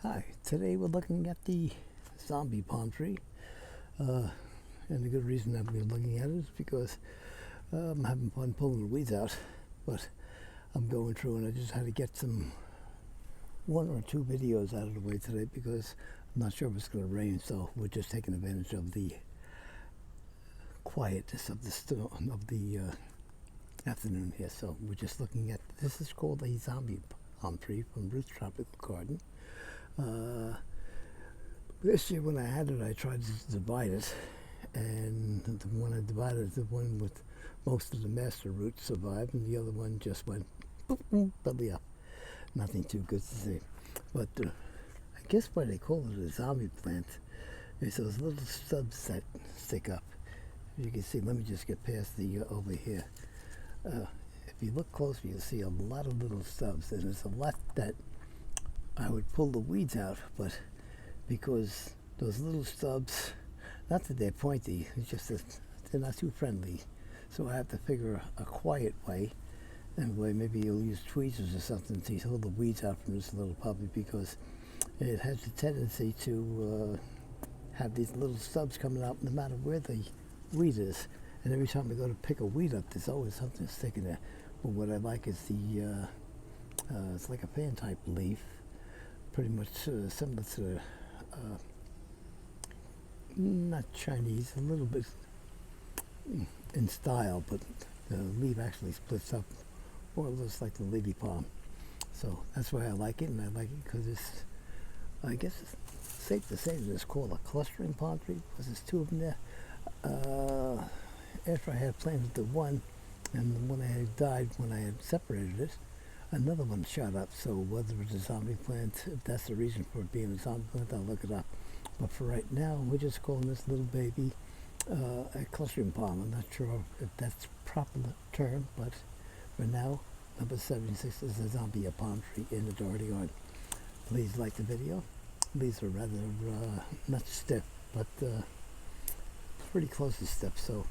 Hi, today we're looking at the zombie palm tree, and the good reason that we're looking at it is because I'm having fun pulling the weeds out, but I'm going through and I just had to get one or two videos out of the way today because I'm not sure if it's going to rain, so we're just taking advantage of the quietness of the afternoon here. So we're just looking at, this is called a zombie palm tree from Dougherty Garden. This year when I had it, I tried to divide it, and the one I divided, the one with most of the master roots survived, and the other one just went boop, boop, belly up. Nothing too good to see. But I guess why they call it a zombie plant is those little stubs that stick up. As you can see, let me just get past the over here. If you look closely, you'll see a lot of little stubs, and there's a lot that I would pull the weeds out, but because those little stubs, not that they're pointy, it's just that they're not too friendly. So I have to figure a quiet way, and maybe you'll use tweezers or something to pull the weeds out from this little puppy, because it has a tendency to have these little stubs coming out no matter where the weed is. And every time I go to pick a weed up, there's always something sticking there. But what I like is it's like a fan type leaf, pretty much similar to the, not Chinese, a little bit in style, but the leaf actually splits up more or less like the lady palm. So that's why I like it, and I like it because it's, I guess it's safe to say that it's called a clustering palm tree because there's two of them there. After I had planted the one, and the one I had died when I had separated it, another one shot up. So whether it's a zombie plant, if that's the reason for it being a zombie plant, I'll look it up. But for right now, we're just calling this little baby a clustering palm. I'm not sure if that's the proper term, but for now, number 76 is a Zombia palm tree in the Dougherty Garden. Please like the video. These are rather not stiff, but pretty close to stiff. So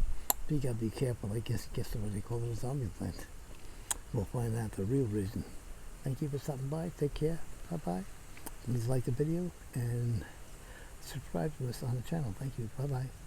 you gotta be careful. I guess what they call it, a zombie plant. We'll find out the real reason. Thank you for stopping by. Take care. Bye-bye. Please like the video and subscribe to us on the channel. Thank you. Bye-bye.